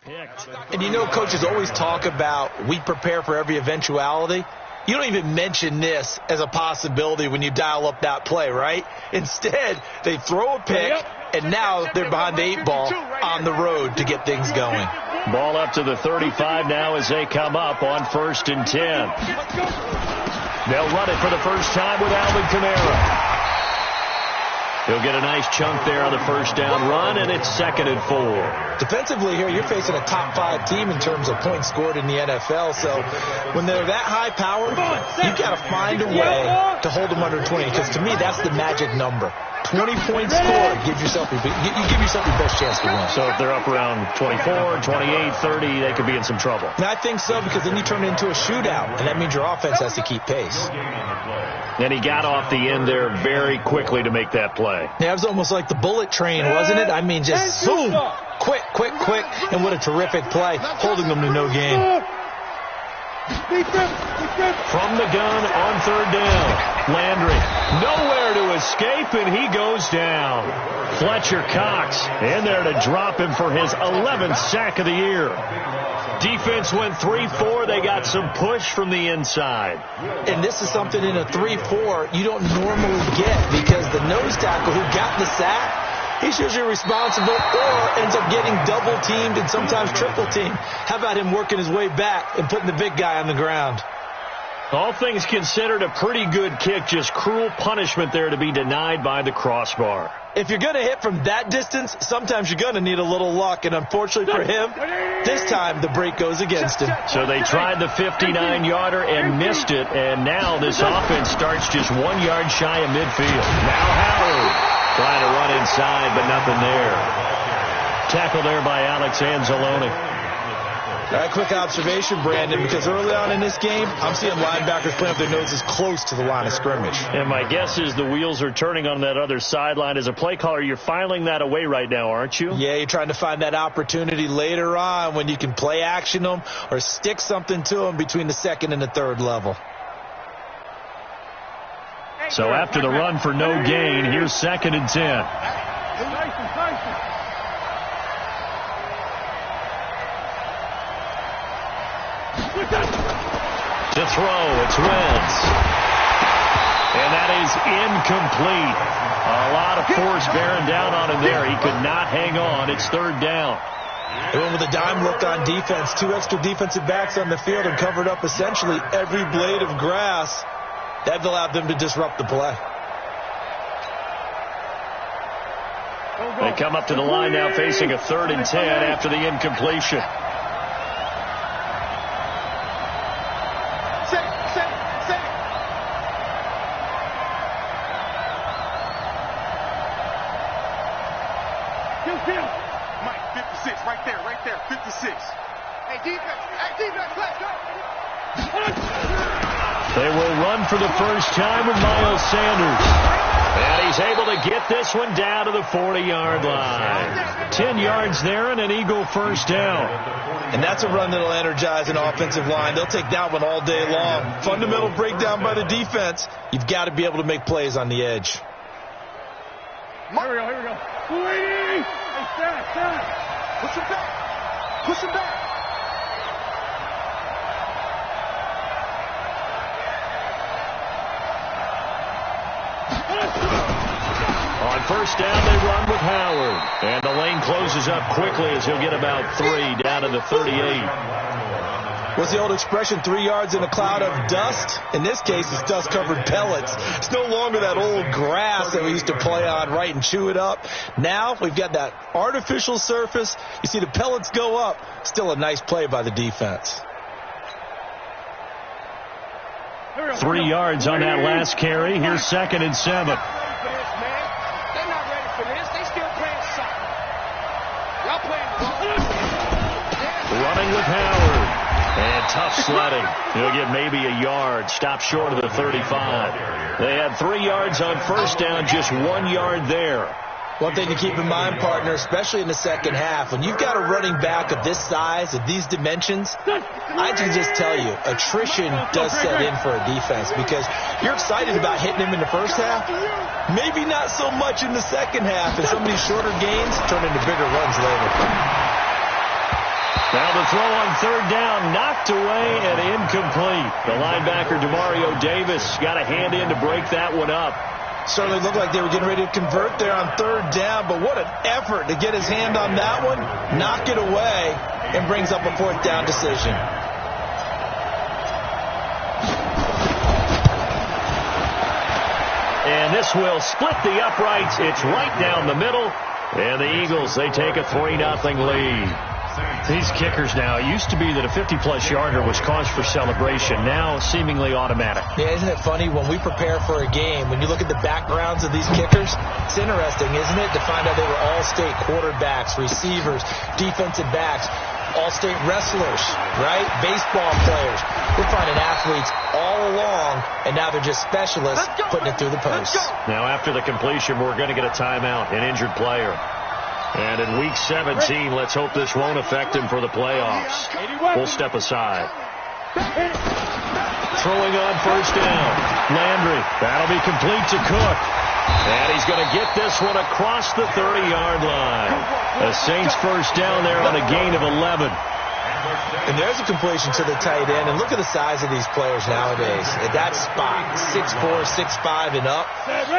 picked. And you know, coaches always talk about we prepare for every eventuality. You don't even mention this as a possibility when you dial up that play, right? Instead, they throw a pick, and now they're behind the 8 ball on the road to get things going. Ball up to the 35 now as they come up on 1st and 10. They'll run it for the first time with Alvin Kamara. He'll get a nice chunk there on the first down run, and it's 2nd and 4. Defensively here, you're facing a top 5 team in terms of points scored in the NFL. So when they're that high powered, you've got to find a way to hold them under 20, because to me, that's the magic number. 20 points scored, you give yourself your best chance to win. So if they're up around 24, 28, 30, they could be in some trouble. And I think so, because then you turn it into a shootout, and that means your offense has to keep pace. And he got off the end there very quickly to make that play. Yeah, it was almost like the bullet train, wasn't it? I mean, just zoom, quick, and what a terrific play, holding them to no gain. From the gun on 3rd down. Landry nowhere to escape, and he goes down. Fletcher Cox in there to drop him for his 11th sack of the year. Defense went 3-4. They got some push from the inside. And this is something in a 3-4 you don't normally get, because the nose tackle who got the sack, he's usually responsible or ends up getting double-teamed and sometimes triple-teamed. How about him working his way back and putting the big guy on the ground? All things considered, a pretty good kick. Just cruel punishment there to be denied by the crossbar. If you're going to hit from that distance, sometimes you're going to need a little luck. And unfortunately for him, this time the break goes against him. So they tried the 59-yarder and missed it. And now this offense starts just 1 yard shy of midfield. Now Howard trying to run inside, but nothing there. Tackle there by Alex Anzalone. All right, quick observation, Brandon, because early on in this game, I'm seeing linebackers playing up their noses close to the line of scrimmage. And my guess is the wheels are turning on that other sideline. As a play caller, you're filing that away right now, aren't you? Yeah, you're trying to find that opportunity later on when you can play action them or stick something to them between the 2nd and the 3rd level. So after the run for no gain, here's 2nd and 10. To throw, it's Wentz. And that is incomplete. A lot of force bearing down on him there. He could not hang on. It's 3rd down. They went with a dime look on defense. 2 extra defensive backs on the field and covered up essentially every blade of grass. That allowed them to disrupt the play. They come up to the line now facing a 3rd and 10 after the incompletion. They will run for the first time with Miles Sanders. And he's able to get this one down to the 40-yard line. 10 yards there and an Eagle first down. And that's a run that'll energize an offensive line. They'll take that one all day long. Fundamental breakdown by the defense. You've got to be able to make plays on the edge. Here we go. 280. Hey, stand. Push him back. On first down, they run with Howard. And the lane closes up quickly as he'll get about 3 down to the 38. What's the old expression, 3 yards in a cloud of dust? In this case, it's dust-covered pellets. It's no longer that old grass that we used to play on, right, and chew it up. Now we've got that artificial surface. You see the pellets go up. Still a nice play by the defense. 3 yards on that last carry. Here's 2nd and 7. Running with Howard. And tough sledding. He'll get maybe a yard. Stop short of the 35. They had 3 yards on first down, just 1 yard there. One thing to keep in mind, partner, especially in the second half, when you've got a running back of this size, of these dimensions, I can just tell you, attrition does set in for a defense because you're excited about hitting him in the first half, maybe not so much in the second half, and some of these shorter gains turn into bigger runs later. Now the throw on third down, knocked away and incomplete. The linebacker, Demario Davis, got a hand in to break that one up. Certainly looked like they were getting ready to convert there on third down, but what an effort to get his hand on that one, knock it away, and brings up a fourth down decision. And this will split the uprights. It's right down the middle. And the Eagles, they take a 3-0 lead. These kickers now, it used to be that a 50-plus yarder was cause for celebration. Now, seemingly automatic. Yeah, isn't it funny when we prepare for a game, when you look at the backgrounds of these kickers, it's interesting, isn't it, to find out they were all-state quarterbacks, receivers, defensive backs, all-state wrestlers, right? Baseball players. We're finding athletes all along, and now they're just specialists putting it through the post. Now, after the completion, we're going to get a timeout, an injured player. And in Week 17, let's hope this won't affect him for the playoffs. We'll step aside. Throwing on first down. Landry. That'll be complete to Cook. And he's going to get this one across the 30-yard line. The Saints first down there on a gain of 11. And there's a completion to the tight end. And look at the size of these players nowadays. At that spot, 6'4", 6'5", and up.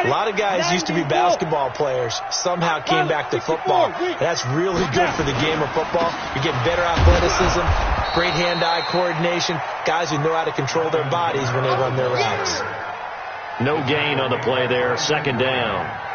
A lot of guys used to be basketball players. Somehow came back to football. That's really good for the game of football. You get better athleticism, great hand-eye coordination, guys who know how to control their bodies when they run their routes. No gain on the play there, second down.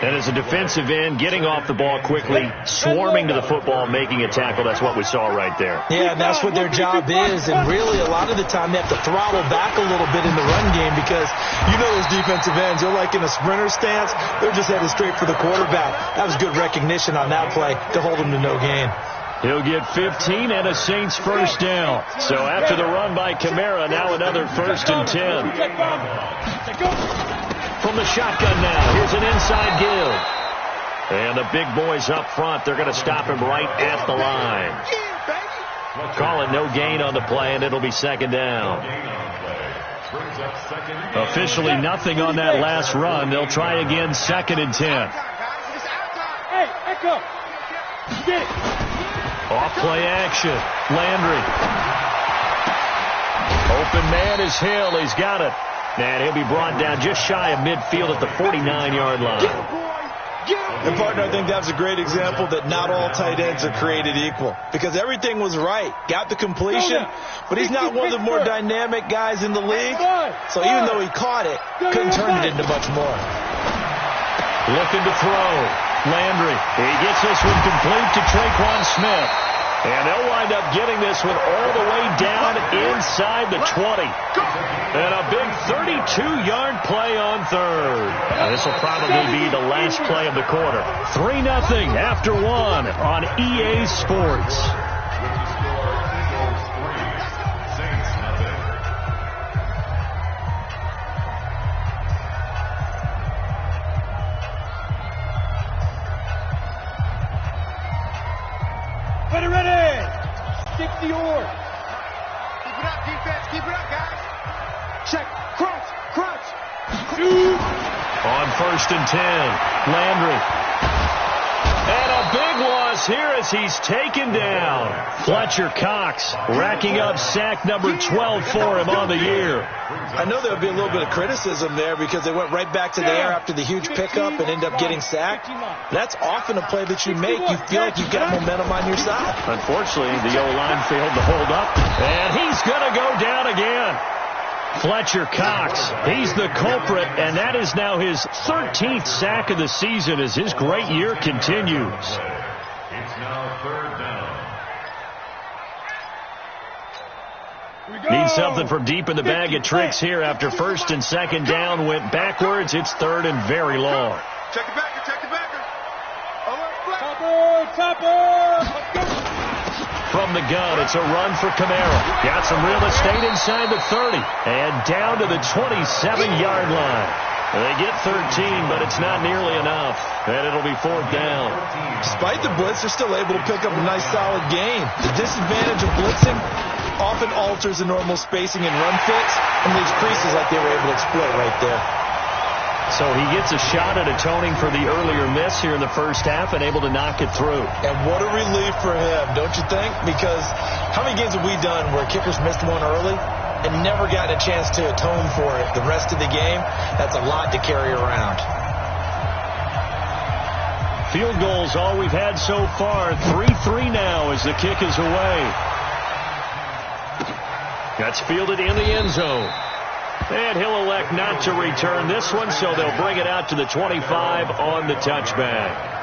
And as a defensive end, getting off the ball quickly, swarming to the football, making a tackle, that's what we saw right there. Yeah, and that's what their job is. And really, a lot of the time, they have to throttle back a little bit in the run game because, you know, those defensive ends, they're like in a sprinter stance. They're just headed straight for the quarterback. That was good recognition on that play to hold him to no gain. He'll get 15 and a Saints first down. So after the run by Kamara, now another 1st and 10. From the shotgun now, here's an inside give. And the big boys up front, they're going to stop him right at the line. Call it no gain on the play, and it'll be second down. Officially nothing on that last run. They'll try again, 2nd and 10. Hey, Echo. Get it. Off play action. Landry. Open man is Hill. He's got it. And he'll be brought down just shy of midfield at the 49-yard line. And, partner, I think that's a great example that not all tight ends are created equal. Because everything was right. Got the completion, but he's not one of the more dynamic guys in the league. So even though he caught it, couldn't turn it into much more. Looking to throw. Landry. He gets this one complete to Traquan Smith. And they'll wind up getting this one all the way down inside the 20. And a big 32-yard play on third. This will probably be the last play of the quarter. 3-0 after 1 on EA Sports. Ready. Stick the oar. Keep it up, defense. Keep it up, guys. Check. Crunch. On 1st and 10, Landry. And a big loss here as he's taken down. Fletcher Cox racking up sack number 12 for him on the year. I know there'll be a little bit of criticism there because they went right back to the air after the huge pickup and end up getting sacked. That's often a play that you make. You feel like you've got momentum on your side. Unfortunately, the O-line failed to hold up, and he's going to go down again. Fletcher Cox, he's the culprit, and that is now his 13th sack of the season as his great year continues. It's now 3rd down. Need something from deep in the bag of tricks here after 1st and 2nd down went backwards. It's 3rd and very long. Check it back. Topper. Let's go. From the gun, it's a run for Kamara. Got some real estate inside the 30 and down to the 27-yard line. They get 13, but it's not nearly enough, and it'll be 4th down. Despite the blitz, they're still able to pick up a nice, solid gain. The disadvantage of blitzing often alters the normal spacing and run fits and leaves creases like they were able to exploit right there. So he gets a shot at atoning for the earlier miss here in the first half and able to knock it through. And what a relief for him, don't you think? Because how many games have we done where kickers missed one early and never gotten a chance to atone for it the rest of the game? That's a lot to carry around. Field goals all we've had so far. 3-3 now as the kick is away. That's fielded in the end zone. And he'll elect not to return this one, so they'll bring it out to the 25 on the touchback.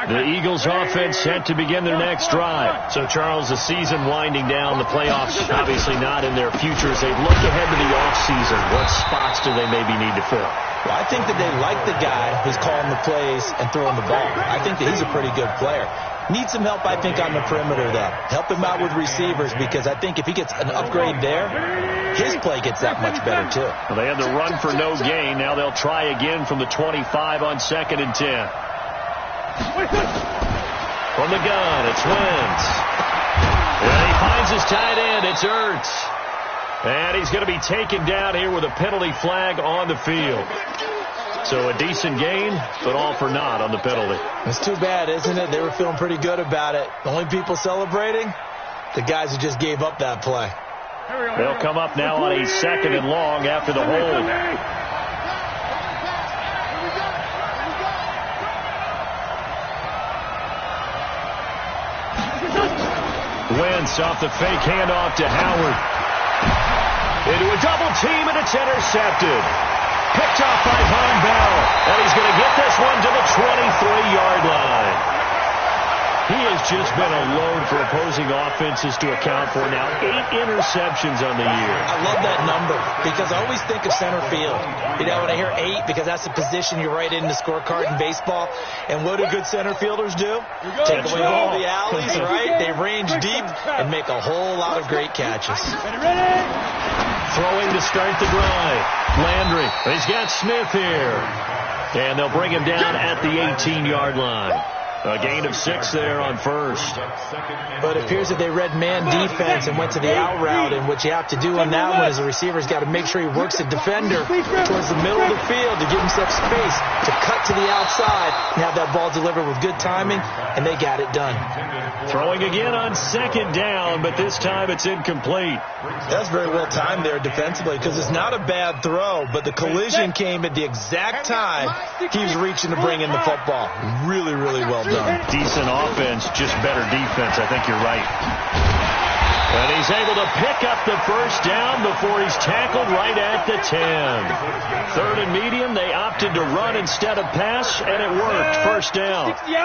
The Eagles offense set to begin their next drive. So, Charles, the season winding down, the playoffs obviously not in their future. As they look ahead to the offseason, what spots do they maybe need to fill? Well, I think that they like the guy who's calling the plays and throwing the ball. I think that he's a pretty good player. Needs some help, I think, on the perimeter, though. Help him out with receivers, because I think if he gets an upgrade there, his play gets that much better, too. Well, they had the run for no gain. Now they'll try again from the 25 on 2nd and 10. From the gun, it's Wentz. And he finds his tight end. It's Ertz. And he's going to be taken down here with a penalty flag on the field. So a decent gain, but all for naught on the penalty. It's too bad, isn't it? They were feeling pretty good about it. The only people celebrating, the guys who just gave up that play. They'll come up now on a 2nd and long after the hold. Wentz off the fake handoff to Howard. Into a double team, and it's intercepted. Picked off by Von Bell. And he's going to get this one to the 23-yard line. He has just been a load for opposing offenses to account for now. 8 interceptions on the year. I love that number because I always think of center field. You know, when I hear 8, because that's the position you write in the scorecard in baseball. And what do good center fielders do? Take away all the alleys, right? They range deep and make a whole lot of great catches. Throwing to start the drive. Landry. He's got Smith here. And they'll bring him down at the 18-yard line. A gain of 6 there on first. But it appears that they read man defense and went to the out route, and what you have to do on that one is the receiver's got to make sure he works the defender towards the middle of the field to give himself space to cut to the outside and have that ball delivered with good timing, and they got it done. Throwing again on 2nd down, but this time it's incomplete. That's very well timed there defensively, because it's not a bad throw, but the collision came at the exact time he was reaching to bring in the football. Really, really well done. Decent offense, just better defense. I think you're right. And he's able to pick up the first down before he's tackled right at the 10. 3rd and medium, they opted to run instead of pass, and it worked. First down. I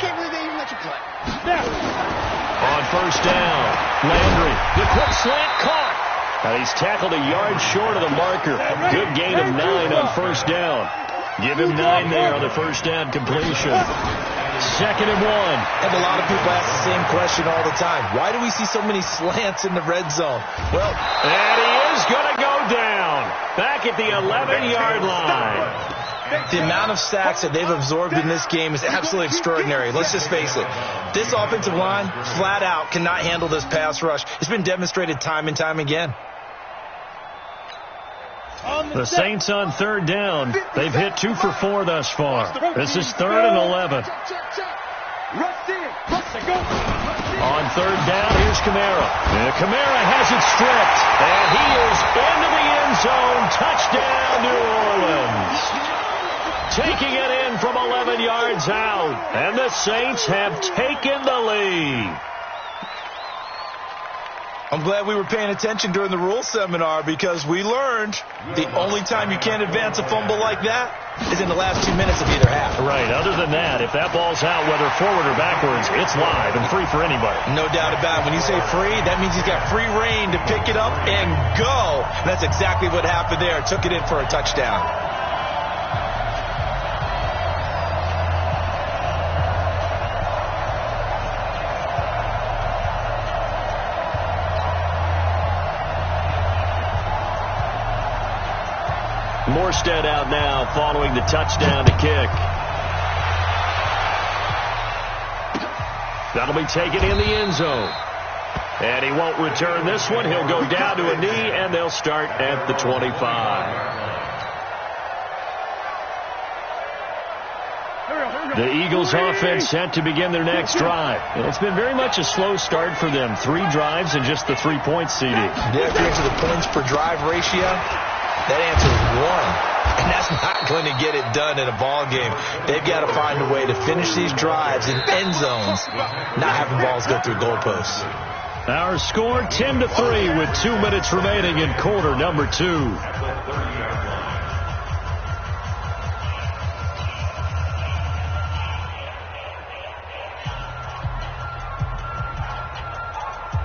can't believe they even let you play. On first down, Landry, the quick slant caught. And he's tackled a yard short of the marker. Good gain of 9 on first down. Give him 9 there on the first down completion. 2nd and 1. And a lot of people ask the same question all the time. Why do we see so many slants in the red zone? Well, and he is going to go down. Back at the 11-yard line. The amount of sacks that they've absorbed in this game is absolutely extraordinary. Let's just face it. This offensive line, flat out, cannot handle this pass rush. It's been demonstrated time and time again. The Saints on 3rd down. They've hit 2 for 4 thus far. This is 3rd and 11. On 3rd down, here's Kamara. And Kamara has it stripped. And he is into the end zone. Touchdown, New Orleans. Taking it in from 11 yards out. And the Saints have taken the lead. I'm glad we were paying attention during the rules seminar, because we learned the only time you can't advance a fumble like that is in the last 2 minutes of either half. Right. Other than that, if that ball's out, whether forward or backwards, it's live and free for anybody. No doubt about it. When you say free, that means he's got free reign to pick it up and go. That's exactly what happened there. Took it in for a touchdown. Morstead out now following the touchdown to kick. That'll be taken in the end zone. And he won't return this one. He'll go down to a knee, and they'll start at the 25. The Eagles offense set to begin their next drive. And it's been very much a slow start for them. 3 drives and just the 3 points, CD. Yeah, if you answer the points per drive ratio, that answer is 1. And that's not going to get it done in a ball game. They've got to find a way to finish these drives in end zones, not having balls go through goalposts. Our score 10-3 with 2 minutes remaining in quarter number 2.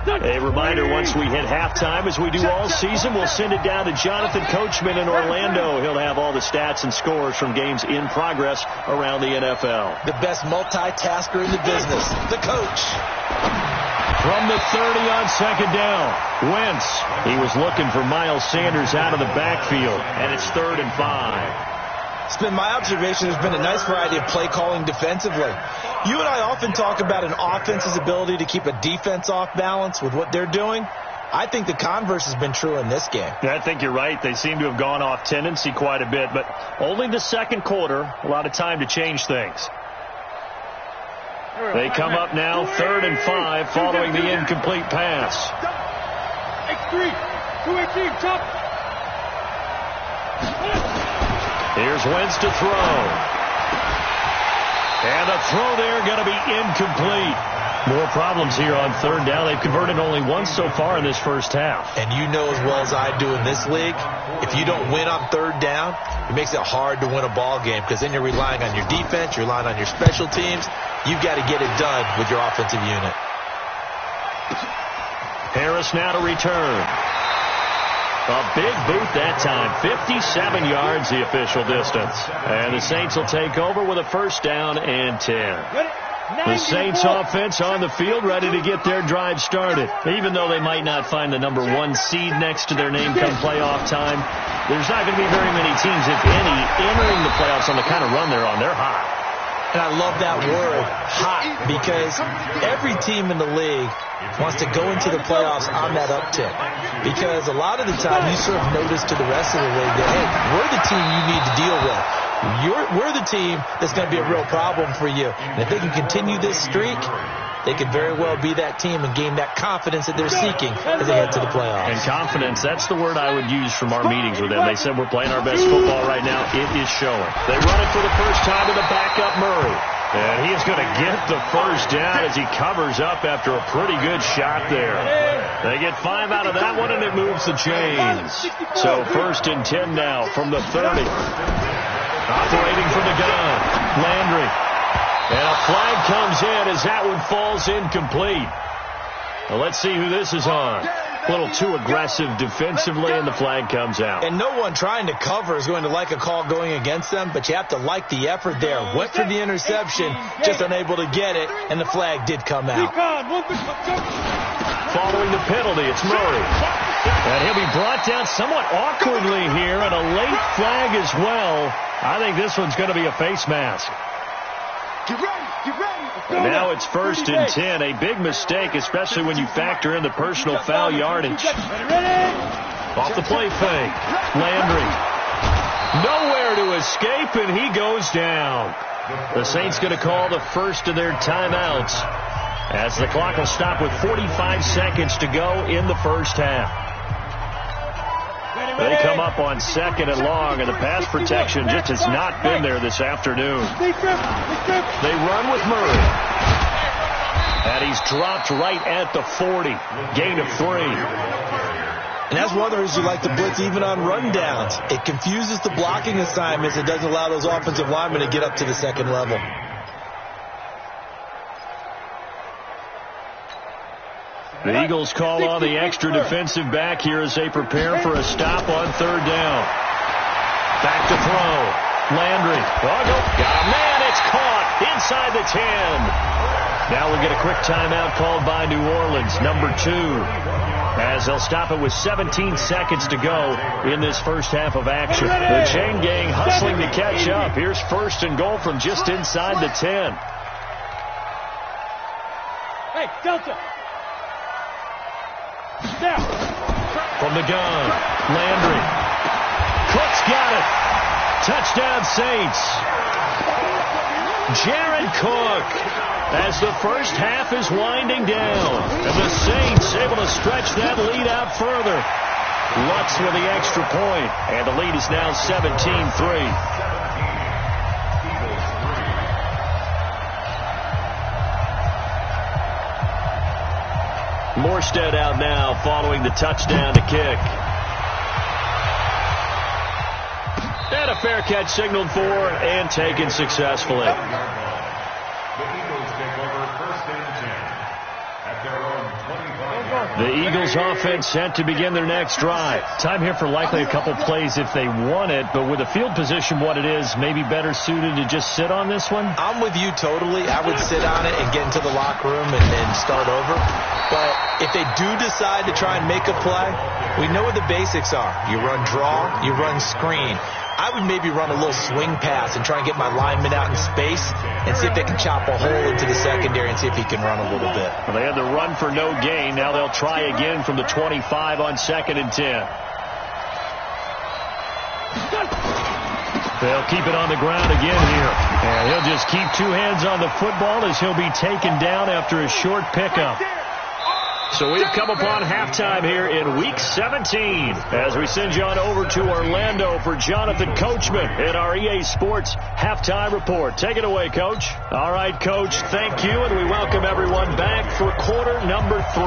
A reminder, once we hit halftime, as we do all season, we'll send it down to Jonathan Coachman in Orlando. He'll have all the stats and scores from games in progress around the NFL. The best multitasker in the business, the coach. From the 30 on second down, Wentz. He was looking for Miles Sanders out of the backfield, and it's 3rd and 5. It's been my observation there's been a nice variety of play calling defensively. You and I often talk about an offense's ability to keep a defense off balance with what they're doing. I think the converse has been true in this game. I think you're right. They seem to have gone off tendency quite a bit, but only the second quarter, a lot of time to change things. They come up now 3rd and 5 following the incomplete pass. X3, 218, chop. Here's Wentz to throw. And a throw there going to be incomplete. More problems here on 3rd down. They've converted only once so far in this first half. And you know as well as I do in this league, if you don't win on 3rd down, it makes it hard to win a ball game because then you're relying on your defense, you're relying on your special teams. You've got to get it done with your offensive unit. Harris now to return. A big boot that time. 57 yards the official distance. And the Saints will take over with a 1st down and 10. The Saints offense on the field ready to get their drive started. Even though they might not find the number 1 seed next to their name come playoff time, there's not going to be very many teams, if any, entering the playoffs on the kind of run they're on. They're hot. And I love that word, hot, because every team in the league wants to go into the playoffs on that uptick. Because a lot of the time you serve notice to the rest of the league that, hey, we're the team you need to deal with. We're the team that's going to be a real problem for you. And if they can continue this streak, they could very well be that team and gain that confidence that they're seeking as they head to the playoffs. And confidence, that's the word I would use from our meetings with them. They said we're playing our best football right now. It is showing. They run it for the first time to the backup Murray. And he is going to get the 1st down as he covers up after a pretty good shot there. They get 5 out of that one, and it moves the chains. So 1st and 10 now from the 30. Operating from the gun, Landry. And a flag comes in as that one falls incomplete. Well, let's see who this is on. A little too aggressive defensively, and the flag comes out. And no one trying to cover is going to like a call going against them, but you have to like the effort there. Went for the interception, just unable to get it, and the flag did come out. Following the penalty, it's Murray. And he'll be brought down somewhat awkwardly here, and a late flag as well. I think this one's going to be a face mask. Get ready, get ready. And now it's 1st and 10. A big mistake, especially when you factor in the personal foul yardage. Off the play fake. Landry. Nowhere to escape, and he goes down. The Saints going to call the first of their timeouts as the clock will stop with 45 seconds to go in the first half. They come up on 2nd and long, and the pass protection just has not been there this afternoon. They run with Murray. And he's dropped right at the 40. Gain of 3. And that's one of the reasons you like to blitz even on rundowns. It confuses the blocking assignments. It doesn't allow those offensive linemen to get up to the 2nd level. The Eagles call on the extra defensive back here as they prepare for a stop on 3rd down. Back to throw. Landry. Got a man. It's caught inside the 10. Now we'll get a quick timeout called by New Orleans, number 2, as they'll stop it with 17 seconds to go in this first half of action. The chain gang hustling to catch up. Here's first and goal from just inside the 10. Hey, Delta. Down. From the gun, Landry. Cook's got it. Touchdown, Saints. Jared Cook, as the first half is winding down. And the Saints able to stretch that lead out further. Lutz with the extra point, and the lead is now 17-3. Morstead out now following the touchdown to kick. And a fair catch signaled for and taken successfully. The Eagles offense set to begin their next drive. Time here for likely a couple plays if they want it, but with the field position what it is, maybe better suited to just sit on this one? I'm with you totally. I would sit on it and get into the locker room and start over. But if they do decide to try and make a play, we know what the basics are. You run draw, you run screen. I would maybe run a little swing pass and try and get my lineman out in space and see if they can chop a hole into the secondary and see if he can run a little bit. Well, they had the run for no gain. Now they'll try again from the 25 on 2nd and 10. They'll keep it on the ground again here. And he'll just keep 2 hands on the football as he'll be taken down after a short pickup. So we've come upon halftime here in Week 17 as we send you on over to Orlando for Jonathan Coachman in our EA Sports Halftime Report. Take it away, Coach. All right, Coach, thank you, and we welcome everyone back for quarter number 3.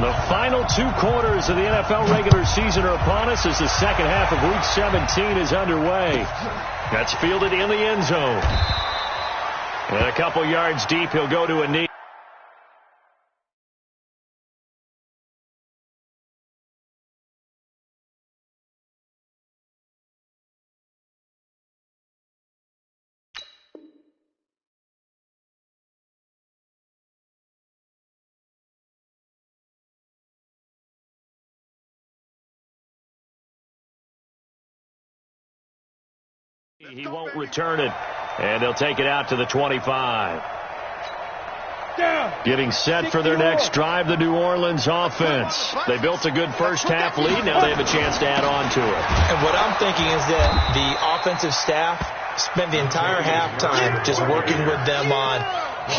The final 2 quarters of the NFL regular season are upon us as the second half of Week 17 is underway. That's fielded in the end zone. And a couple yards deep, he'll go to a knee. He won't return it, and they'll take it out to the 25. Getting set for their next drive, the New Orleans offense. They built a good first half lead. Now they have a chance to add on to it. And what I'm thinking is that the offensive staff spent the entire halftime just working with them on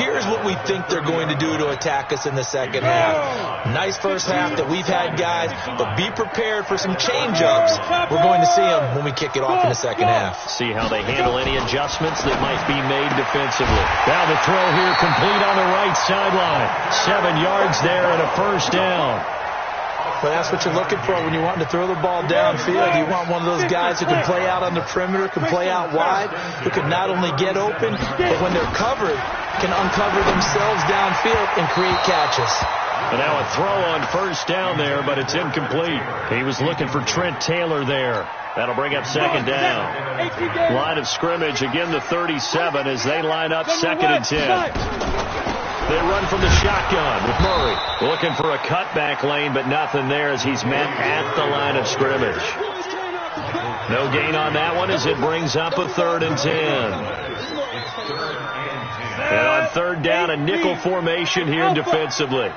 here's what we think they're going to do to attack us in the second half. Nice first half that we've had, guys, but be prepared for some change-ups. We're going to see them when we kick it off in the second half. See how they handle any adjustments that might be made defensively. Now the throw here complete on the right sideline. 7 yards there and a first down. But that's what you're looking for when you want to throw the ball downfield. You want one of those guys who can play out on the perimeter, can play out wide, who can not only get open, but when they're covered, can uncover themselves downfield and create catches. And now a throw on first down there, but it's incomplete. He was looking for Trent Taylor there. That'll bring up second down. Line of scrimmage, again the 37 as they line up 2nd and 10. They run from the shotgun with Murray. Looking for a cutback lane, but nothing there as he's met at the line of scrimmage. No gain on that one as it brings up a 3rd and 10. And on 3rd down, a nickel formation here defensively.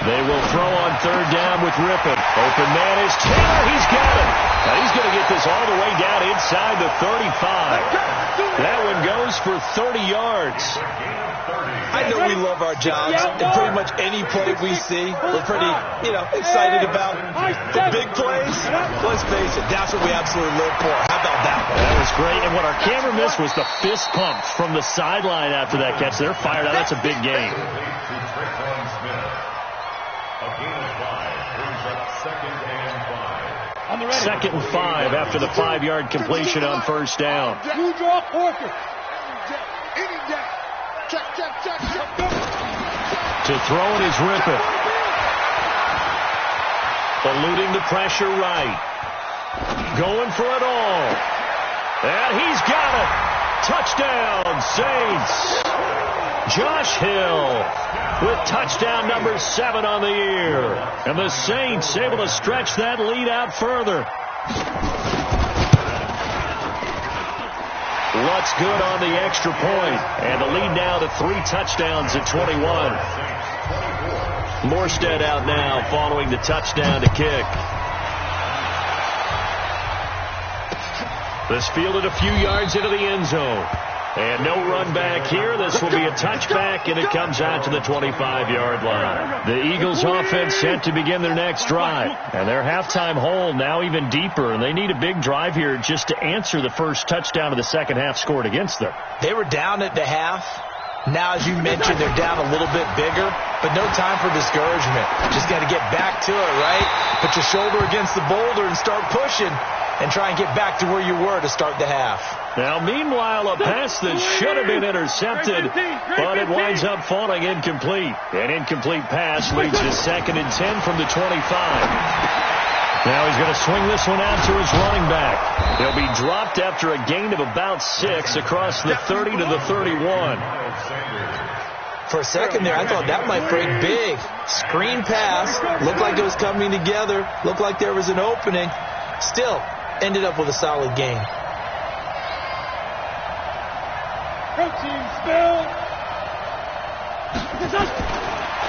They will throw on 3rd down with Rippon. Open man is Taylor. He's got it. Now he's going to get this all the way down inside the 35. That one goes for 30 yards. I know we love our jobs, and pretty much any play we see, we're pretty, excited about. The big plays, let's face it, that's what we absolutely live for. How about that one? That was great, and what our camera missed was the fist pump from the sideline after that catch. They're fired out. That's a big game. Second and 5 after the 5-yard completion on first down. To throw it is Rippon. Eluding the pressure right. Going for it all. And he's got it. Touchdown, Saints. Josh Hill with touchdown number 7 on the year. And the Saints able to stretch that lead out further. Lutz good on the extra point. And the lead now to 3 touchdowns at 21. Morstead out now following the touchdown to kick. This fielded a few yards into the end zone. And no run back here. This will be a touchback, and it comes out to the 25-yard line. The Eagles offense set to begin their next drive. And their halftime hole now even deeper, and they need a big drive here just to answer the first touchdown of the second half scored against them. They were down at the half. Now, as you mentioned, they're down a little bit bigger, but no time for discouragement. Just got to get back to it, right? Put your shoulder against the boulder and start pushing and try and get back to where you were to start the half. Now, meanwhile, a pass that should have been intercepted, but it winds up falling incomplete. An incomplete pass leads to 2nd and 10 from the 25. Now he's going to swing this one out to his running back. He'll be dropped after a gain of about 6 across the 30 to the 31. For a second there, I thought that might break big. Screen pass. Looked like it was coming together. Looked like there was an opening. Still ended up with a solid gain.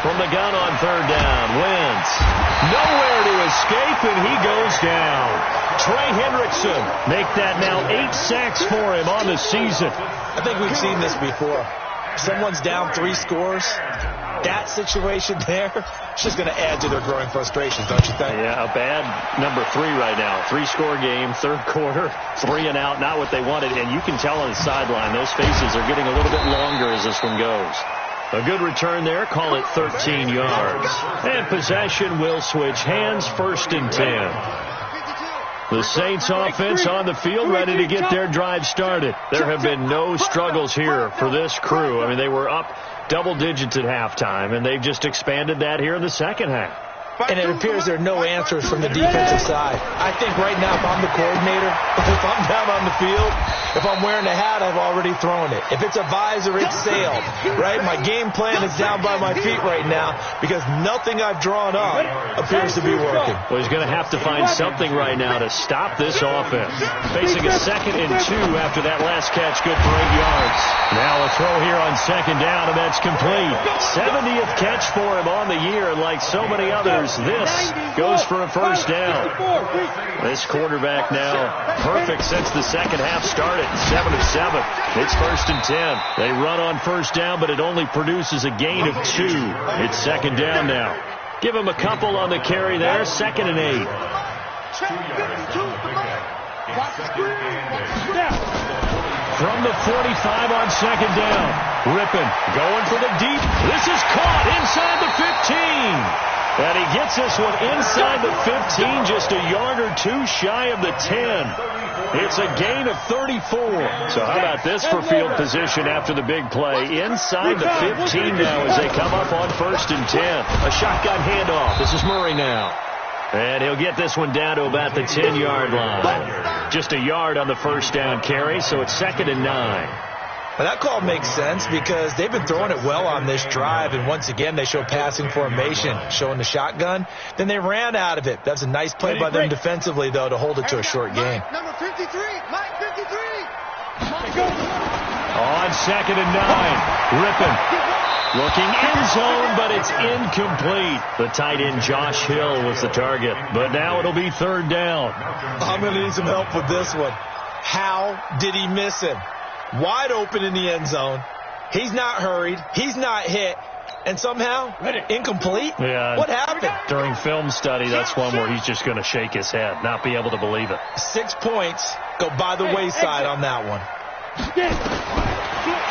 From the gun on 3rd down, Wentz. Nowhere to escape, and he goes down. Trey Hendrickson make that now 8 sacks for him on the season. I think we've seen this before. Someone's down 3 scores. That situation there, it's just going to add to their growing frustrations, don't you think? Yeah, a bad number 3 right now. 3-score game, 3rd quarter, 3 and out, not what they wanted. And you can tell on the sideline, those faces are getting a little bit longer as this one goes. A good return there, call it 13 yards. And possession will switch hands, 1st and 10. The Saints offense on the field ready to get their drive started. There have been no struggles here for this crew. I mean, they were up double digits at halftime, and they've just expanded that here in the second half. And it appears there are no answers from the defensive side. I think right now, if I'm the coordinator, if I'm down on the field, if I'm wearing a hat, I've already thrown it. If it's a visor, it's sailed, right? My game plan is down by my feet right now because nothing I've drawn up appears to be working. Well, he's going to have to find something right now to stop this offense. Facing a 2nd and 2 after that last catch, good for 8 yards. Now a throw here on 2nd down, and that's complete. 70th catch for him on the year, and like so many others, this goes for a 1st down. This quarterback now perfect since the second half started. 7 of 7. It's 1st and 10. They run on 1st down, but it only produces a gain of 2. It's 2nd down now. Give him a couple on the carry there. 2nd and 8. From the 45 on 2nd down. Rippin going for the deep. This is caught inside the 15. And he gets this one inside the 15, just a yard or 2 shy of the 10. It's a gain of 34. So how about this for field position after the big play? Inside the 15 now as they come up on 1st and 10. A shotgun handoff. This is Murray now. And he'll get this one down to about the 10-yard line. Just a yard on the 1st down carry, so it's 2nd and 9. Well, that call makes sense because they've been throwing it well on this drive, and once again they show passing formation, showing the shotgun. Then they ran out of it. That's a nice play by them defensively, though, to hold it to a short game. Number 53, Mike 53. On 2nd and 9, Rippin looking end zone, but it's incomplete. The tight end Josh Hill was the target, but now it'll be 3rd down. I'm going to need some help with this one. How did he miss him? Wide open in the end zone. He's not hurried. He's not hit. And somehow, incomplete? Yeah. What happened? During film study, that's one where he's just going to shake his head, not be able to believe it. 6 points go by the wayside on that one.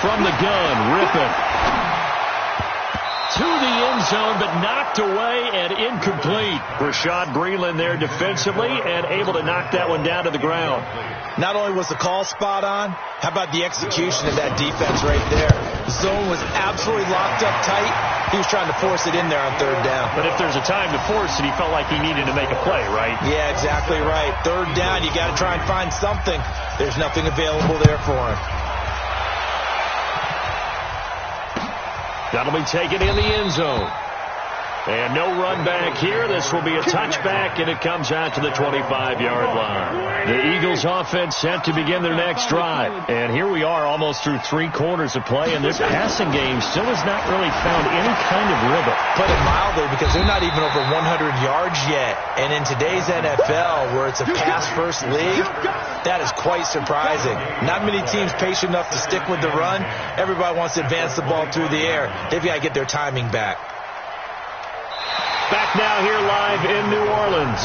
From the gun, Rippin to the end zone, but knocked away and incomplete. Rashad Breeland there defensively and able to knock that one down to the ground. Not only was the call spot on, how about the execution of that defense right there? The zone was absolutely locked up tight. He was trying to force it in there on third down. But if there's a time to force it, he felt like he needed to make a play, right? Yeah, exactly right. Third down, you got to try and find something. There's nothing available there for him. That'll be taken in the end zone. And no run back here. This will be a touchback, and it comes out to the 25-yard line. The Eagles offense set to begin their next drive. And here we are almost through 3 quarters of play, and this passing game still has not really found any kind of rhythm. Put it mildly, because they're not even over 100 yards yet. And in today's NFL, where it's a pass-first league, that is quite surprising. Not many teams patient enough to stick with the run. Everybody wants to advance the ball through the air. They've got to get their timing back. Back now here live in New Orleans.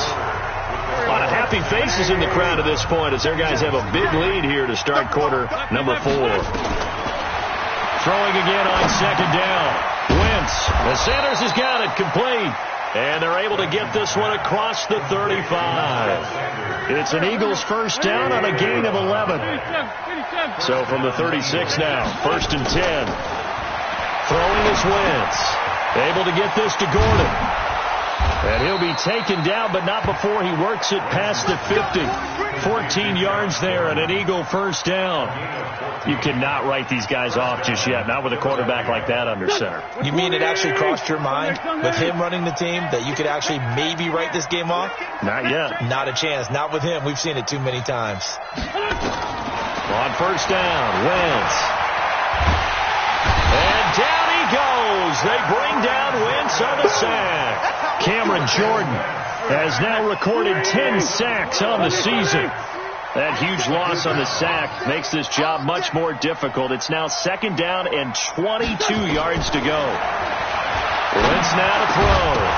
A lot of happy faces in the crowd at this point as their guys have a big lead here to start quarter number 4. Throwing again on second down. Wentz. The Sanders has got it complete. And they're able to get this one across the 35. It's an Eagles first down on a gain of 11. So from the 36 now, 1st and 10. Throwing is Wentz. Able to get this to Gordon. And he'll be taken down, but not before he works it past the 50. 14 yards there and an Eagle first down. You cannot write these guys off just yet, not with a quarterback like that under center. You mean it actually crossed your mind with him running the team that you could actually maybe write this game off? Not yet. Not a chance. Not with him. We've seen it too many times. On first down, Wentz. And down he goes. They bring down Wentz on the sack. Cameron Jordan has now recorded 10 sacks on the season. That huge loss on the sack makes this job much more difficult. It's now 2nd down and 22 yards to go. Wentz now to throw.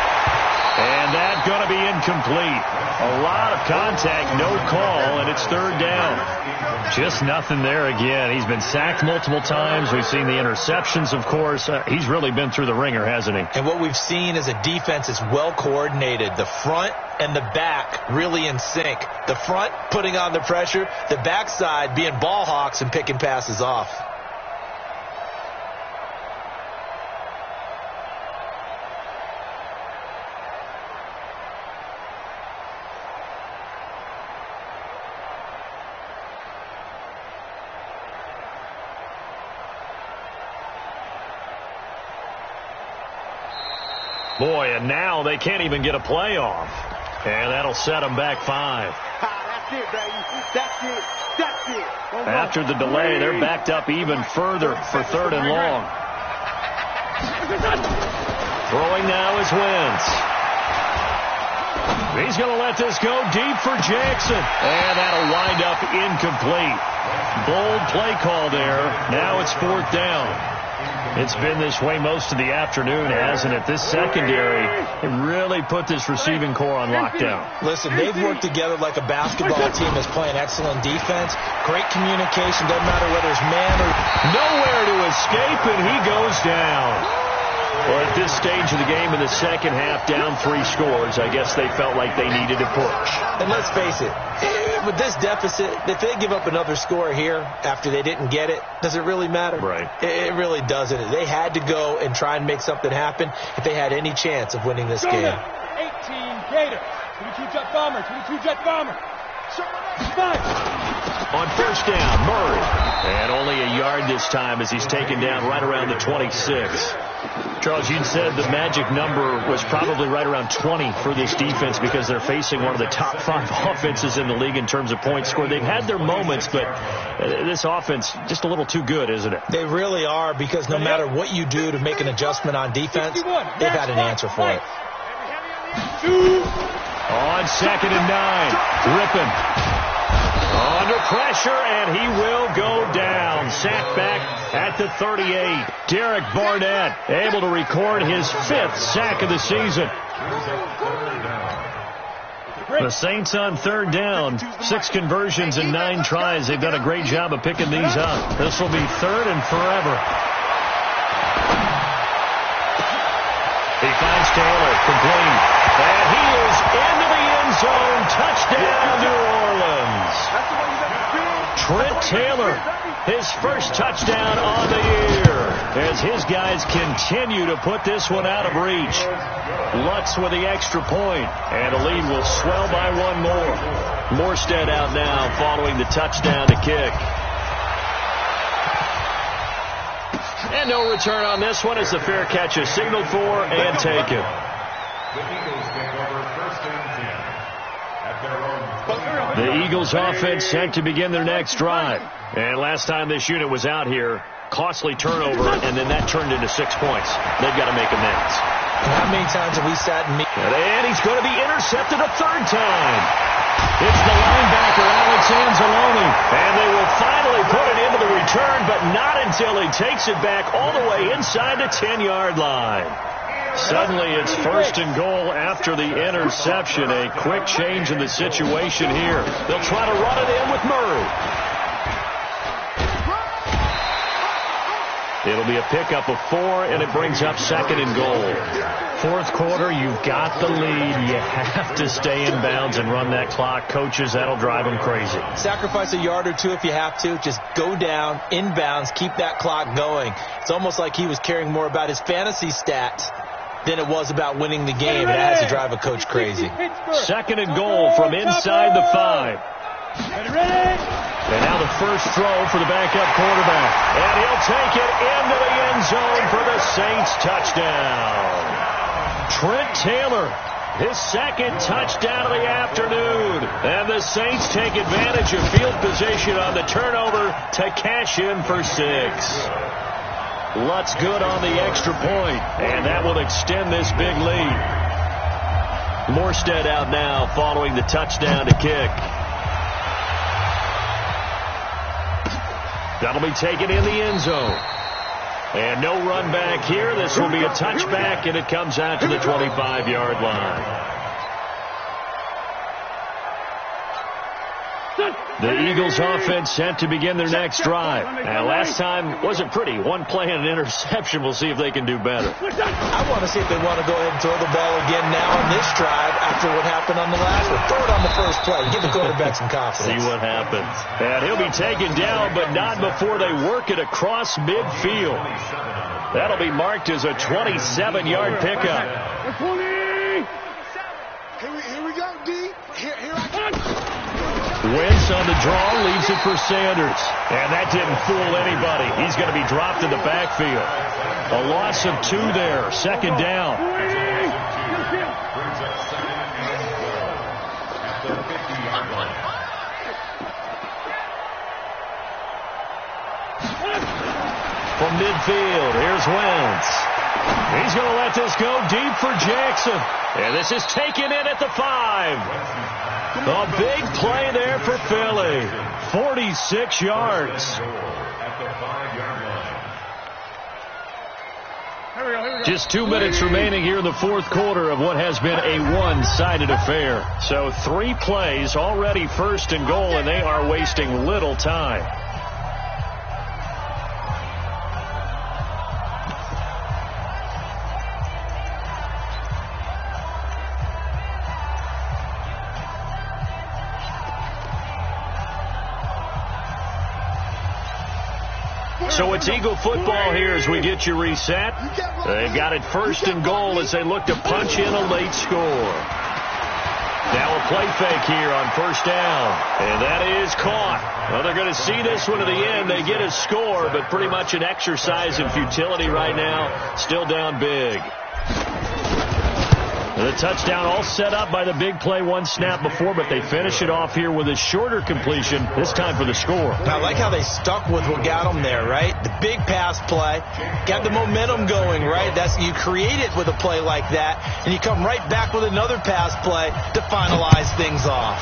And that's going to be incomplete. A lot of contact, no call, and it's 3rd down. Just nothing there again. He's been sacked multiple times. We've seen the interceptions, of course. He's really been through the ringer, hasn't he? And what we've seen is a defense that's well coordinated. The front and the back really in sync. The front putting on the pressure, the backside being ball hawks and picking passes off. Boy, and now they can't even get a play off. And that'll set them back 5. That's it, baby. That's it. That's it. After the delay, they're backed up even further for 3rd and long. Throwing now is Wentz. He's going to let this go deep for Jackson. And that'll wind up incomplete. Bold play call there. Now it's 4th down. It's been this way most of the afternoon, hasn't it? This secondary really put this receiving core on lockdown. Listen, they've worked together like a basketball team that's playing excellent defense. Great communication. Doesn't matter whether it's man or... Nowhere to escape, and he goes down. Well, at this stage of the game in the second half, down 3 scores, I guess they felt like they needed to push. And let's face it, with this deficit, if they give up another score here after they didn't get it, does it really matter? Right. It really doesn't. They had to go and try and make something happen if they had any chance of winning this game. 18 Gator. 22 Jet Bomber. 22 Jet Bomber. 5. On first down, Murray. And only a yard this time as he's taken down right around the 26. Charles, you said the magic number was probably right around 20 for this defense because they're facing one of the top 5 offenses in the league in terms of points scored. They've had their moments, but this offense just a little too good, isn't it? They really are, because no matter what you do to make an adjustment on defense, they've had an answer for it. On 2nd and 9, Rippon. Under pressure, and he will go down. Sacked back at the 38. Derek Barnett able to record his 5th sack of the season. The Saints on 3rd down. 6 conversions and 9 tries. They've done a great job of picking these up. This will be 3rd and forever. He finds Taylor, complete. And he is into the end zone. Touchdown, New Orleans. Trent Taylor his first touchdown on the year as his guys continue to put this one out of reach. Lutz with the extra point, and the lead will swell by one more. Morstead out now following the touchdown to kick. And no return on this one as the fair catch is signaled for and taken. The Eagles offense set to begin their next drive. And last time this unit was out here, costly turnover, and then that turned into 6 points. They've got to make amends. How many times have we sat and And he's going to be intercepted a third time. It's the linebacker, Alex Anzalone. And they will finally put it into the return, but not until he takes it back all the way inside the 10-yard line. Suddenly it's first and goal after the interception. A quick change in the situation here. They'll try to run it in with Murray. It'll be a pickup of 4, and it brings up second and goal. Fourth quarter, you've got the lead. You have to stay in bounds and run that clock. Coaches, that'll drive them crazy. Sacrifice a yard or two if you have to. Just go down, in bounds, keep that clock going. It's almost like he was caring more about his fantasy stats than it was about winning the game. It has to drive a coach crazy. Second and goal from inside the 5. And now the first throw for the backup quarterback. And he'll take it into the end zone for the Saints touchdown. Trent Taylor, his second touchdown of the afternoon. And the Saints take advantage of field position on the turnover to cash in for 6. Lutz good on the extra point, and that will extend this big lead. Morstead out now following the touchdown to kick. That'll be taken in the end zone. And no run back here. This will be a touchback, and it comes out to the 25-yard line. The Eagles offense set to begin their next drive. Now, last time wasn't pretty. One play and an interception. We'll see if they can do better. I want to see if they want to go ahead and throw the ball again now on this drive after what happened on the last one. Throw it on the first play. Give the quarterback some confidence. See what happens. And he'll be taken down, but not before they work it across midfield. That'll be marked as a 27-yard pickup. Here we go, D. Here I come. Wentz on the draw, leaves it for Sanders. And that didn't fool anybody. He's going to be dropped in the backfield. A loss of 2 there. Second down. From midfield, here's Wentz. He's going to let this go deep for Jackson. And this is taken in at the 5. A big play there for Philly. 46 yards. Just 2 minutes remaining here in the fourth quarter of what has been a one-sided affair. So 3 plays, already first and goal, and they are wasting little time. So it's Eagle football here as we get you reset. They've got it first and goal as they look to punch in a late score. Now a play fake here on first down. And that is caught. Well, they're going to see this one to the end. They get a score, but pretty much an exercise in futility right now. Still down big. The touchdown all set up by the big play one snap before, but they finish it off here with a shorter completion, this time for the score. I like how they stuck with what got them there, right? The big pass play, got the momentum going, right? You create it with a play like that, and you come right back with another pass play to finalize things off.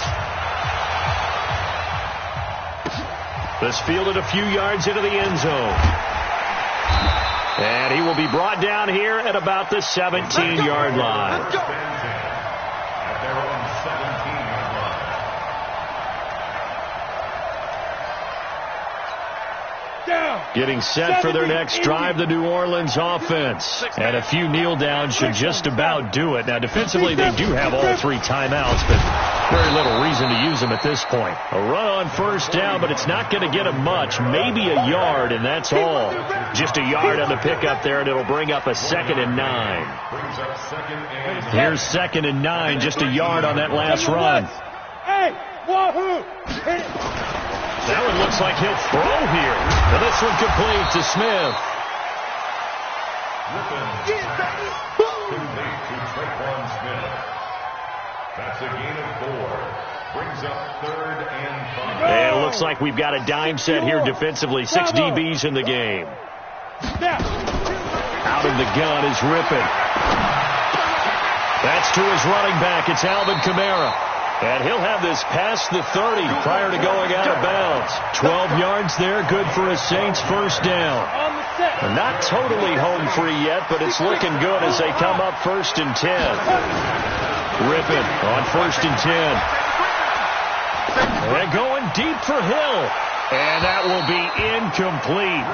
This fielded a few yards into the end zone. And he will be brought down here at about the 17-yard line. Getting set for their next drive, the New Orleans offense. And a few kneel downs should just about do it. Now, defensively, they do have all 3 timeouts, but very little reason to use them at this point. A run on first down, but it's not going to get them much. Maybe a yard, and that's all. Just a yard on the pickup there, and it'll bring up a 2nd and 9. Here's 2nd and 9, just a yard on that last run. Hey, wahoo! That one looks like he'll throw here. And this one complete to Smith. That's a gain of 4. Brings up 3rd and 5. And it looks like we've got a dime set here defensively. 6 DBs in the game. Out of the gun is Rippon. That's to his running back. It's Alvin Kamara. And he'll have this past the 30 prior to going out of bounds. 12 yards there, good for a Saints first down. Not totally home free yet, but it's looking good as they come up 1st and 10. Rippon on 1st and 10. And going deep for Hill. And that will be incomplete.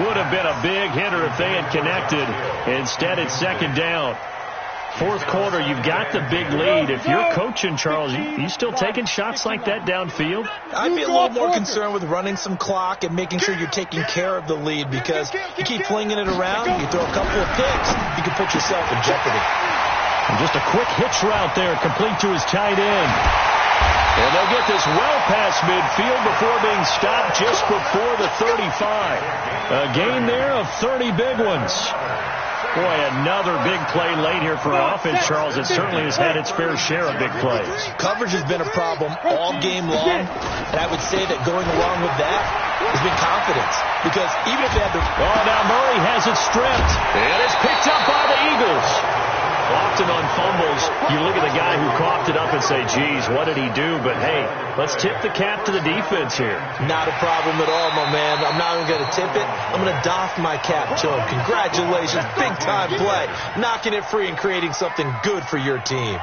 Would have been a big hitter if they had connected. Instead, it's 2nd down. 4th quarter, you've got the big lead. If you're coaching, Charles, you still taking shots like that downfield? I'd be a little more concerned with running some clock and making sure you're taking care of the lead, because you keep flinging it around, you throw a couple of picks, you can put yourself in jeopardy. And just a quick hitch route there, complete to his tight end. And they'll get this well past midfield before being stopped just before the 35. A gain there of 30 big ones. Boy, another big play late here for offense, Charles. It certainly has had its fair share of big plays. Coverage has been a problem all game long, and I would say that going along with that has been confidence. Because even if they had the... Oh, now Murray has it stripped. And it's picked up by the Eagles. Often on fumbles, you look at the guy who coughed it up and say, geez, what did he do? But, hey, let's tip the cap to the defense here. Not a problem at all, my man. I'm not even going to tip it. I'm going to doff my cap to him. Congratulations. Big-time play. Knocking it free and creating something good for your team.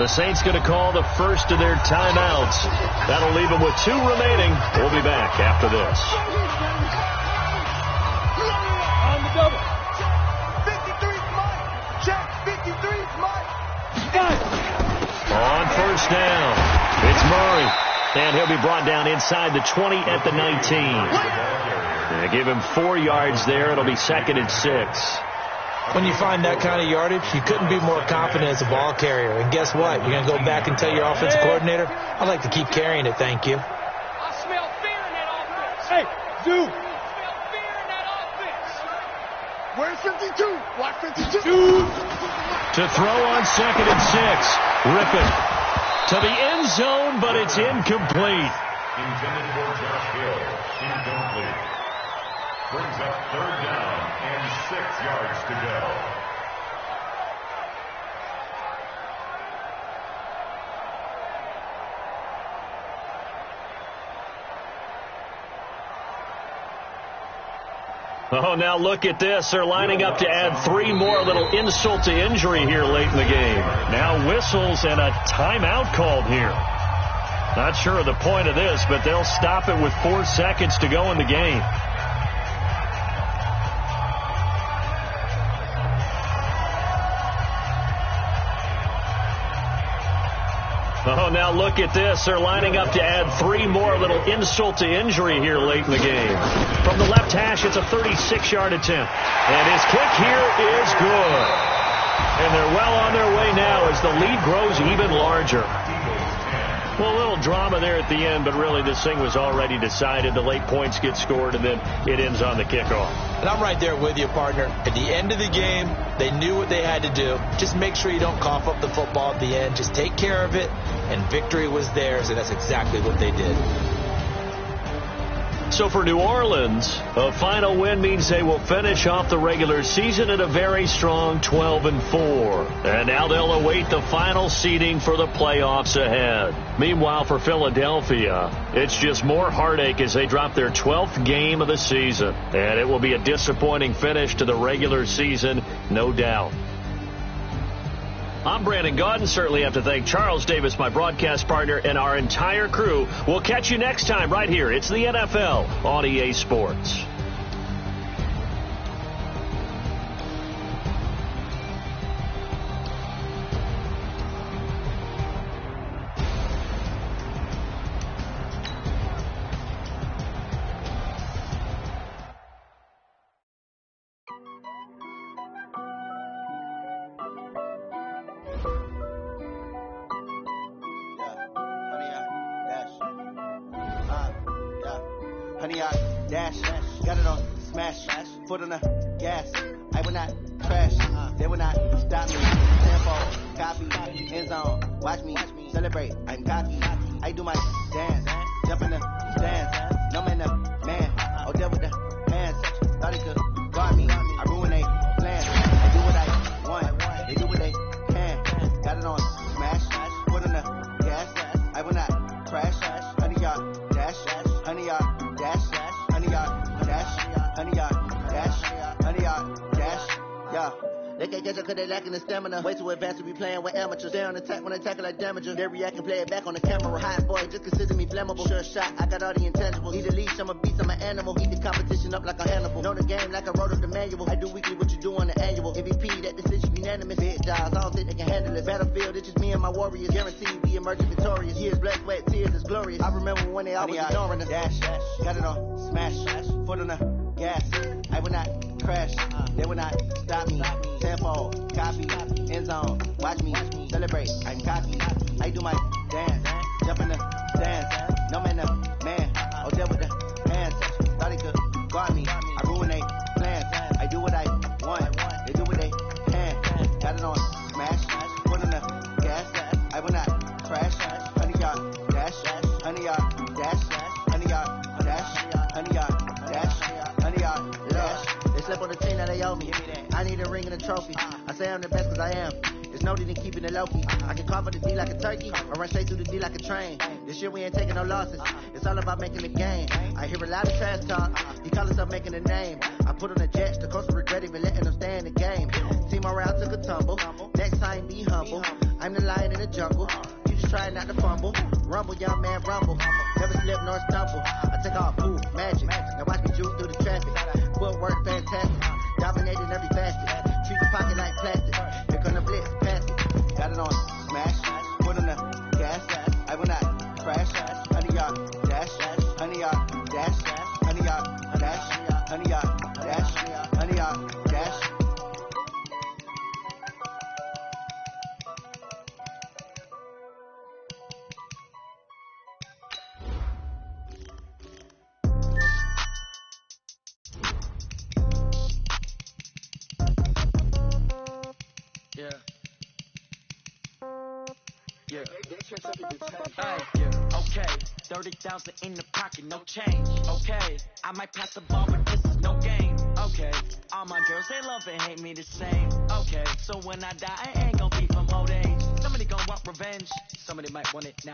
The Saints going to call the first of their timeouts. That'll leave them with 2 remaining. We'll be back after this. On the double. On first down, it's Murray. And he'll be brought down inside the 20 at the 19. They give him 4 yards there. It'll be 2nd and 6. When you find that kind of yardage, you couldn't be more confident as a ball carrier. And guess what? You're going to go back and tell your offensive coordinator, I'd like to keep carrying it, thank you. I smell fear in that offense. Hey, Zoo. I smell fear in that offense. Where's 52? Block 52. To throw on 2nd and 6. Rippon to the end zone, but it's incomplete. Intended for Josh Hill. Incomplete. Brings up 3rd down and 6 yards to go. Oh, now look at this. They're lining up to add 3 more. A little insult to injury here late in the game. Now whistles and a timeout called here. Not sure of the point of this, but they'll stop it with 4 seconds to go in the game. Oh, now look at this. They're lining up to add 3 more. A little insult to injury here late in the game. From the left hash, it's a 36-yard attempt. And his kick here is good. And they're well on their way now as the lead grows even larger. Well, a little drama there at the end, but really this thing was already decided. The late points get scored, and then it ends on the kickoff. And I'm right there with you, partner. At the end of the game, they knew what they had to do. Just make sure you don't cough up the football at the end. Just take care of it, and victory was theirs, and that's exactly what they did. So for New Orleans, a final win means they will finish off the regular season at a very strong 12-4. And now they'll await the final seeding for the playoffs ahead. Meanwhile, for Philadelphia, it's just more heartache as they drop their 12th game of the season. And it will be a disappointing finish to the regular season, no doubt. I'm Brandon Gaudin. Certainly have to thank Charles Davis, my broadcast partner, and our entire crew. We'll catch you next time right here. It's the NFL on EA Sports. Honey, I dash, got it on smash, foot on the gas. I will not crash, they will not stop me. Tempo, copy, end zone, watch me celebrate. I'm cocky, I do my dance, jump in the stands. No man, the man, oh deal with the hands. Thought he could guard me, I ruin they plans. I do what I want, they do what they can. Got it on smash, foot on the gas. I will not crash, honey, y'all dash, honey, y'all. Dash, honey, y'all, dash, honey, y'all, dash, honey, y'all, dash, yeah. They can't catch up cause they lacking the stamina. Way too advanced to be playing with amateurs. Stay on attack when I tackle like damager. They react and play it back on the camera. Hot boy, just consider me flammable. Sure shot, I got all the intangibles. Need a leash, I'm a beast, I'm an animal. Eat the competition up like a Hannibal. Know the game like I wrote up the manual. I do weekly what you do on the annual. MVP, that decision unanimous. Big jobs, I don't think they can handle it. Battlefield, it's just me and my warriors. Guaranteed we emerging victorious. Years, blood, sweat, tears, it's glorious. I remember when they always ignoring us. Dash, got it on smash, foot on the gas. I will not crash, they will not stop me. Tempo, copy, end zone, watch me celebrate. I'm cocky, I do my dance, jump in the stands. No man, the man, oh deal with the hands. Thought he could guard me, I ruin they plans. I do what I want, they do what they can. Got it on smash, foot on the gas. I will not crash, honey y'all dash, honey y'all dash, honey y'all dash, honey y'all dash, honey y'all dash. They slept on the team that they owe me. I need a ring and a trophy. I say I'm the best cause I am. It's no need in keeping it low-key. I can cover the D like a turkey or run straight through the D like a train. This year we ain't taking no losses. It's all about making the game. I hear a lot of trash talk. He call himself making a name. I put on the Jets. The coach will regret even letting them stay in the game. Team morale took a tumble. Next time be humble. I'm the lion in the jungle. You just try not to fumble. Rumble, young man, rumble. Never slip nor stumble. I take off, move, magic. Now watch me juke through the traffic. Footwork fantastic. Dominating every facet. Treat the pocket like plastic. Here come the blitz, pass it. Got it on smash. Foot on the gas. I will not crash. Honey, y'all dash. Honey, y'all dash. Honey, y'all dash. Honey, y'all dash. Honey, y'all dash. Okay, 30,000 in the pocket, no change. Okay, I might pass the ball, but this is no game. Okay, all my girls, they love and hate me the same. Okay, so when I die, I ain't gonna be from old age. Somebody gonna want revenge, somebody might want it now.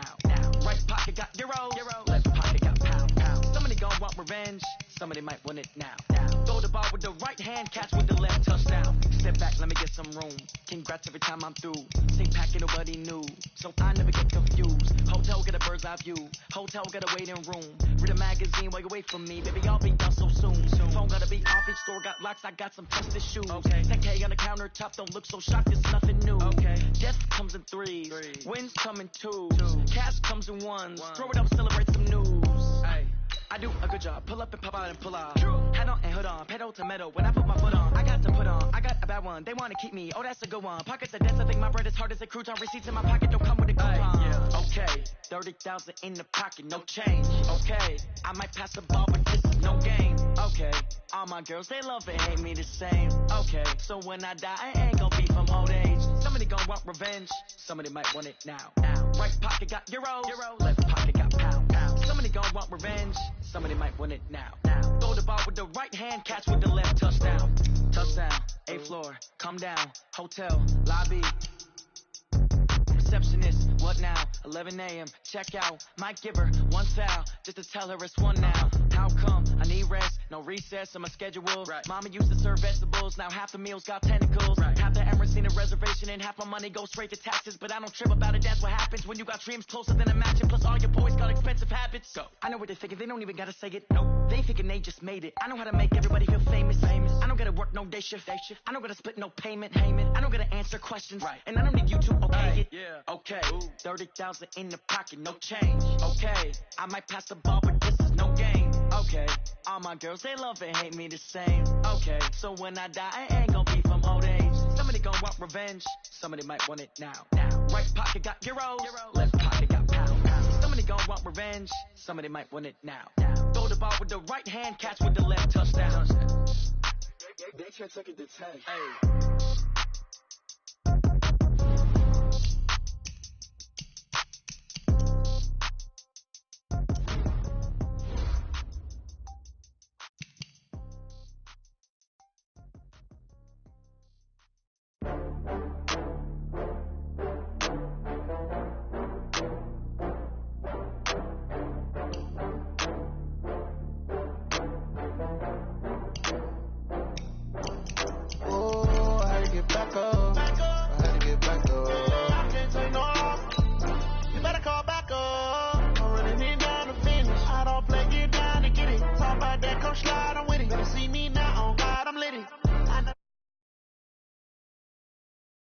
Right pocket got euro, left pocket got pound. Somebody gonna want revenge, somebody might want it now. Throw the ball with the right hand, catch with the left, touchdown. Step back, let me get some room. Congrats every time I'm through. Same packet, nobody knew, so I never get confused. Hotel get a bird's eye view. Hotel get a waiting room. Read a magazine while you wait for me. Baby, I'll be done so soon. Phone gotta be off. Each store got locks. I got some festive shoes. Okay. 10K on the countertop. Don't look so shocked. It's nothing new. Okay. Death comes in threes. Wins come in twos. Cash comes in ones. Throw it up, celebrate some news. Ay. I do a good job. Pull up and pop out and pull off. Head on and hood on. Pedal to metal. When I put my foot on, I got to put on. I got a bad one. They want to keep me. Oh, that's a good one. Pockets are dense. I think my bread is hard as a crouton. Receipts in my pocket don't come with a coupon. Okay. 30,000 in the pocket. No change. Okay. I might pass the ball, but this is no game. Okay. All my girls, they love and hate me the same. Okay. So when I die, I ain't gonna be from old age. Somebody gonna want revenge. Somebody might want it now. Right pocket got euro. Left pocket got pound. Somebody gonna want revenge. Somebody might want it now. Throw the ball with the right hand, catch with the left, touchdown. Touchdown, 8th floor, come down, hotel, lobby. Receptionist, what now? 11 a.m., check out. Might give her one foul, just to tell her it's one now. How come? I need rest, no recess in my schedule. Right. Mama used to serve vegetables, now half the meals got tentacles. Right. Half the Emirates seen a reservation and half my money goes straight to taxes. But I don't trip about it, that's what happens when you got dreams closer than a match. And plus all your boys got expensive habits. Go. I know what they're thinking, they don't even gotta say it. Nope. They thinking they just made it. I know how to make everybody feel famous. I don't gotta work no day shift. I don't gotta split no payment. I don't gotta answer questions. Right. And I don't need you to okay it. Yeah. Okay. 30,000 in the pocket, no change. Okay. I might pass the ball, but this is no game. Okay. All my girls, they love and hate me the same. Okay. So when I die, I ain't gonna be from old age. Somebody gon' want revenge. Somebody might want it now. Right pocket got euros. Left pocket got pounds. Somebody gon' want revenge. Somebody might want it now. Throw the ball with the right hand, catch with the left, touchdown. They can't take it to 10. Hey.